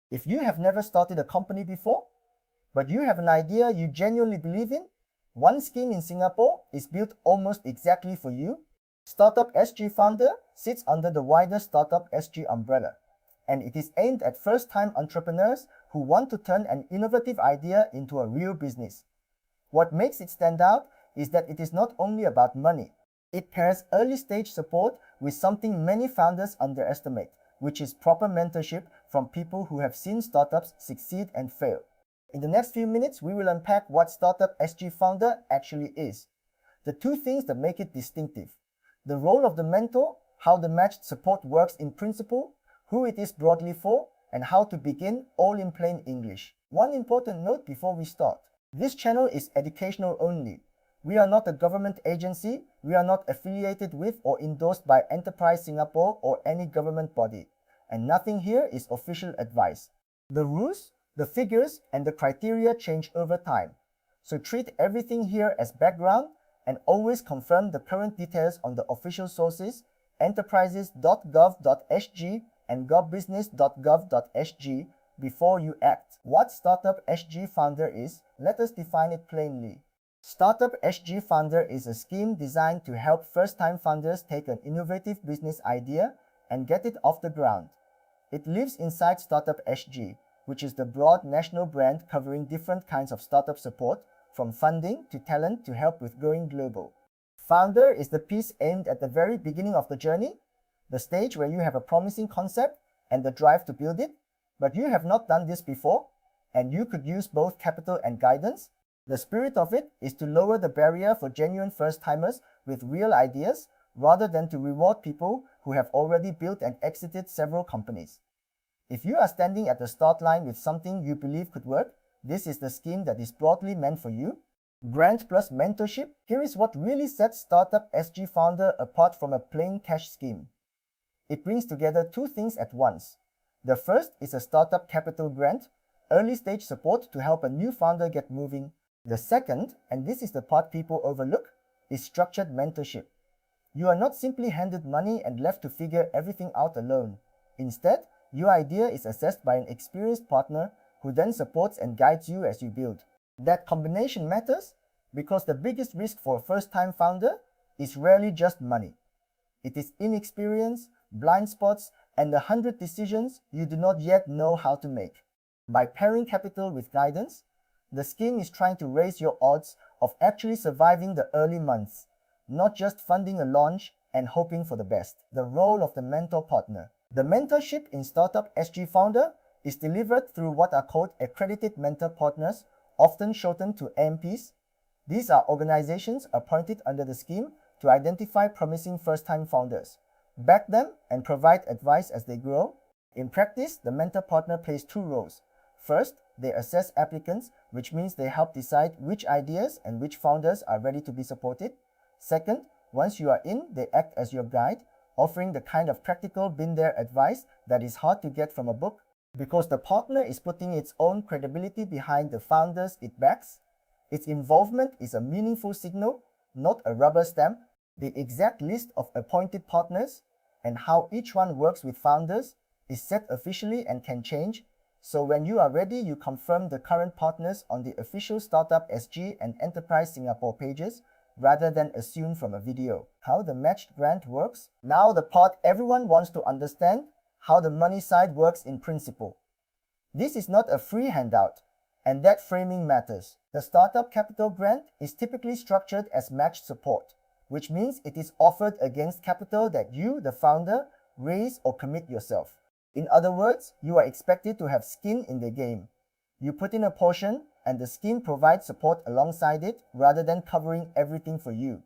If you have never started a company before, but you have an idea you genuinely believe in, one scheme in Singapore is built almost exactly for you. Startup SG Founder sits under the wider Startup SG umbrella, and it is aimed at first-time entrepreneurs who want to turn an innovative idea into a real business. What makes it stand out is that it is not only about money. It pairs early-stage support with something many founders underestimate, which is proper mentorship from people who have seen startups succeed and fail. In the next few minutes, we will unpack what Startup SG Founder actually is, the two things that make it distinctive, the role of the mentor, how the matched support works in principle, who it is broadly for, and how to begin, all in plain English. One important note before we start. This channel is educational only. We are not a government agency, we are not affiliated with or endorsed by Enterprise Singapore or any government body, and nothing here is official advice. The rules, the figures, and the criteria change over time, so treat everything here as background and always confirm the current details on the official sources, enterprises.gov.sg and govbusiness.gov.sg before you act. What Startup SG Founder is, let us define it plainly. Startup SG Founder is a scheme designed to help first-time founders take an innovative business idea and get it off the ground. It lives inside Startup SG, which is the broad national brand covering different kinds of startup support, from funding to talent to help with going global. Founder is the piece aimed at the very beginning of the journey, the stage where you have a promising concept and the drive to build it, but you have not done this before, and you could use both capital and guidance. The spirit of it is to lower the barrier for genuine first-timers with real ideas rather than to reward people who have already built and exited several companies. If you are standing at the start line with something you believe could work, this is the scheme that is broadly meant for you. Grant plus mentorship. Here is what really sets Startup SG Founder apart from a plain cash scheme. It brings together two things at once. The first is a startup capital grant, early stage support to help a new founder get moving. The second, and this is the part people overlook, is structured mentorship. You are not simply handed money and left to figure everything out alone. Instead, your idea is assessed by an experienced partner who then supports and guides you as you build. That combination matters because the biggest risk for a first-time founder is rarely just money. It is inexperience, blind spots, and 100 decisions you do not yet know how to make. By pairing capital with guidance, the scheme is trying to raise your odds of actually surviving the early months, not just funding a launch and hoping for the best. The role of the mentor partner. The mentorship in Startup SG Founder is delivered through what are called accredited mentor partners, often shortened to AMPs. These are organizations appointed under the scheme to identify promising first-time founders, back them, and provide advice as they grow. In practice, the mentor partner plays two roles. First, they assess applicants, which means they help decide which ideas and which founders are ready to be supported. Second, once you are in, they act as your guide, offering the kind of practical been-there advice that is hard to get from a book. Because the partner is putting its own credibility behind the founders it backs, its involvement is a meaningful signal, not a rubber stamp. The exact list of appointed partners and how each one works with founders is set officially and can change. So when you are ready, you confirm the current partners on the official Startup SG and Enterprise Singapore pages rather than assume from a video. How the matched grant works? Now the part everyone wants to understand, how the money side works in principle. This is not a free handout, and that framing matters. The Startup Capital Grant is typically structured as matched support, which means it is offered against capital that you, the founder, raise or commit yourself. In other words, you are expected to have skin in the game. You put in a portion, and the scheme provides support alongside it rather than covering everything for you.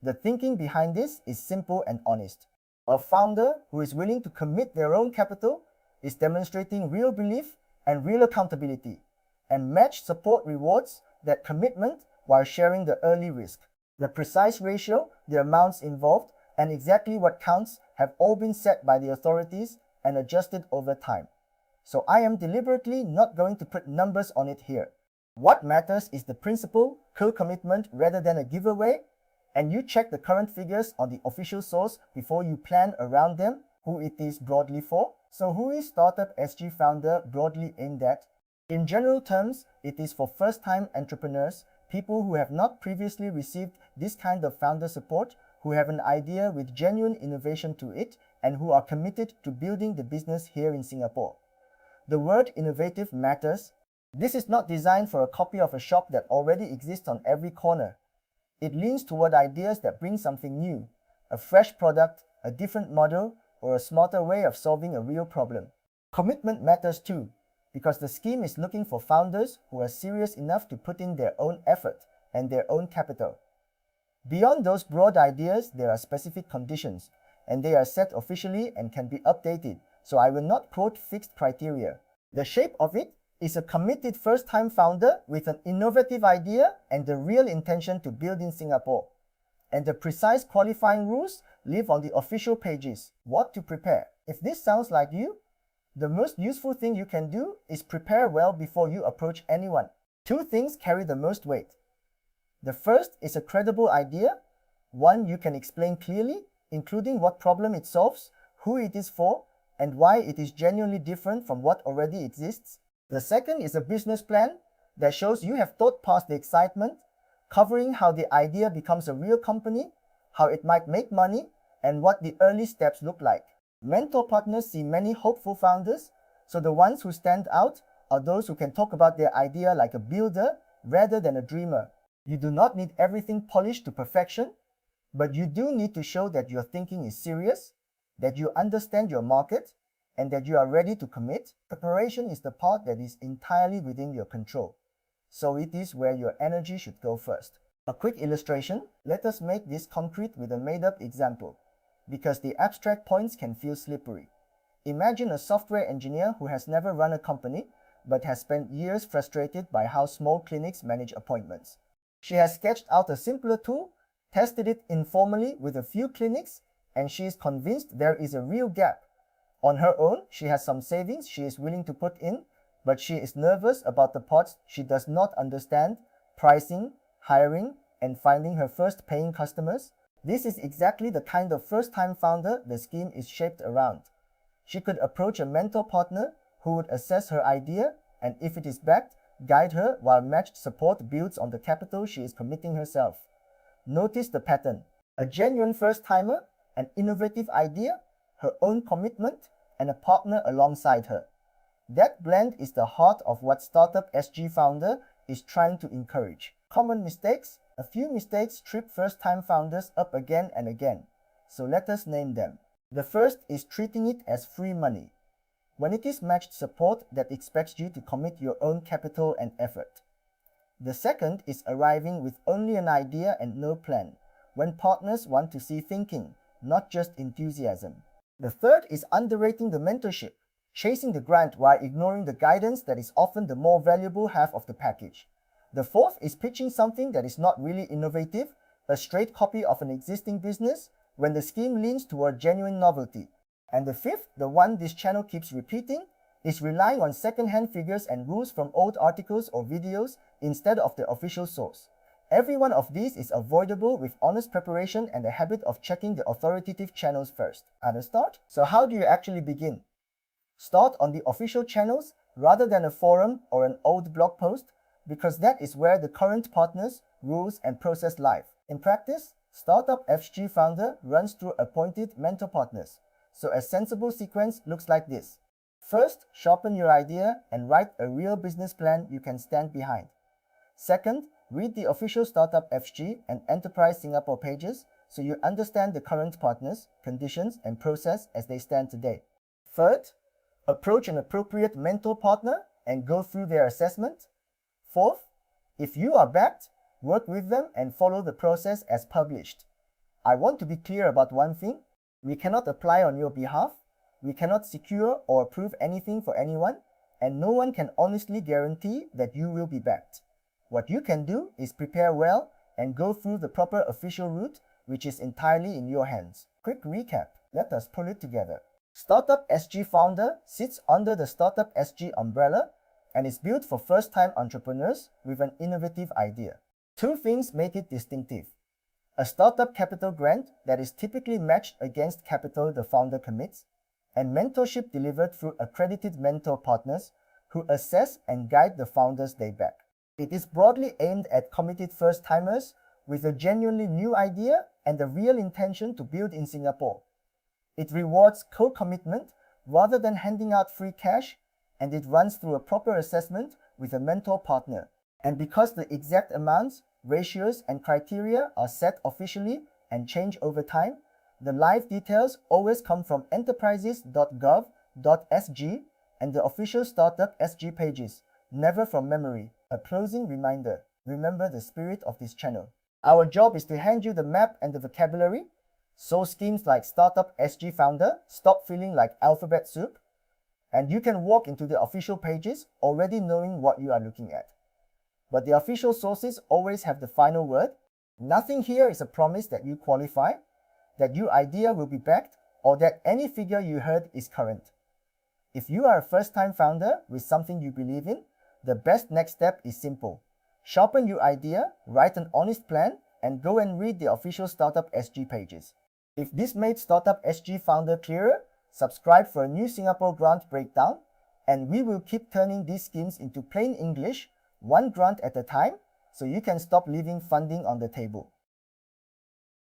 The thinking behind this is simple and honest. A founder who is willing to commit their own capital is demonstrating real belief and real accountability, and matched support rewards that commitment while sharing the early risk. The precise ratio, the amounts involved, and exactly what counts have all been set by the authorities and adjusted over time. So I am deliberately not going to put numbers on it here. What matters is the principle, co-commitment rather than a giveaway, and you check the current figures on the official source before you plan around them. who it is broadly for? So who is Startup SG Founder broadly aimed at? In general terms, it is for first-time entrepreneurs, people who have not previously received this kind of founder support, who have an idea with genuine innovation to it, and who are committed to building the business here in Singapore. The word innovative matters. This is not designed for a copy of a shop that already exists on every corner. It leans toward ideas that bring something new, a fresh product, a different model, or a smarter way of solving a real problem. Commitment matters too, because the scheme is looking for founders who are serious enough to put in their own effort and their own capital. Beyond those broad ideas, there are specific conditions, and they are set officially and can be updated, so I will not quote fixed criteria. The shape of it is a committed first-time founder with an innovative idea and the real intention to build in Singapore. And the precise qualifying rules live on the official pages. What to prepare? If this sounds like you, the most useful thing you can do is prepare well before you approach anyone. Two things carry the most weight. The first is a credible idea, one you can explain clearly, including what problem it solves, who it is for, and why it is genuinely different from what already exists. The second is a business plan that shows you have thought past the excitement, covering how the idea becomes a real company, how it might make money, and what the early steps look like. Mentor partners see many hopeful founders, so the ones who stand out are those who can talk about their idea like a builder rather than a dreamer. You do not need everything polished to perfection, but you do need to show that your thinking is serious, that you understand your market, and that you are ready to commit. Preparation is the part that is entirely within your control, so it is where your energy should go first. A quick illustration, let us make this concrete with a made-up example, because the abstract points can feel slippery. Imagine a software engineer who has never run a company, but has spent years frustrated by how small clinics manage appointments. She has sketched out a simpler tool, tested it informally with a few clinics, and she is convinced there is a real gap. On her own, she has some savings she is willing to put in, but she is nervous about the parts she does not understand: pricing, hiring, and finding her first paying customers. This is exactly the kind of first-time founder the scheme is shaped around. She could approach a mentor partner who would assess her idea, and if it is backed, guide her while matched support builds on the capital she is committing herself. Notice the pattern: a genuine first-timer, an innovative idea, her own commitment, and a partner alongside her. That blend is the heart of what Startup SG Founder is trying to encourage. Common mistakes. A few mistakes trip first-time founders up again and again, so let us name them. The first is treating it as free money, when it is matched support that expects you to commit your own capital and effort. The second is arriving with only an idea and no plan, when partners want to see thinking, not just enthusiasm. The third is underrating the mentorship, chasing the grant while ignoring the guidance that is often the more valuable half of the package. The fourth is pitching something that is not really innovative, a straight copy of an existing business, when the scheme leans toward genuine novelty. And the fifth, the one this channel keeps repeating, is relying on second-hand figures and rules from old articles or videos instead of the official source. Every one of these is avoidable with honest preparation and the habit of checking the authoritative channels first. Understand? So how do you actually begin? Start on the official channels rather than a forum or an old blog post, because that is where the current partners, rules, and process live. In practice, Startup SG Founder runs through appointed mentor partners, so a sensible sequence looks like this. First, sharpen your idea and write a real business plan you can stand behind. Second, read the official Startup SG and Enterprise Singapore pages so you understand the current partners, conditions, and process as they stand today. Third, approach an appropriate mentor partner and go through their assessment. Fourth, if you are backed, work with them and follow the process as published. I want to be clear about one thing: we cannot apply on your behalf, we cannot secure or approve anything for anyone, and no one can honestly guarantee that you will be backed. What you can do is prepare well and go through the proper official route, which is entirely in your hands. Quick recap, let us pull it together. Startup SG Founder sits under the Startup SG umbrella and is built for first-time entrepreneurs with an innovative idea. Two things make it distinctive: a startup capital grant that is typically matched against capital the founder commits, and mentorship delivered through accredited mentor partners who assess and guide the founders they back. It is broadly aimed at committed first-timers with a genuinely new idea and a real intention to build in Singapore. It rewards co-commitment rather than handing out free cash, and it runs through a proper assessment with a mentor partner. And because the exact amounts, ratios, and criteria are set officially and change over time, the live details always come from enterprises.gov.sg and the official Startup SG pages, never from memory. A closing reminder: remember the spirit of this channel. Our job is to hand you the map and the vocabulary, so schemes like Startup SG Founder stop feeling like alphabet soup, and you can walk into the official pages already knowing what you are looking at. But the official sources always have the final word. Nothing here is a promise that you qualify, that your idea will be backed, or that any figure you heard is current. If you are a first-time founder with something you believe in, the best next step is simple. Sharpen your idea, write an honest plan, and go and read the official Startup SG pages. If this made Startup SG Founder clearer, subscribe for a new Singapore grant breakdown, and we will keep turning these schemes into plain English, one grant at a time, so you can stop leaving funding on the table.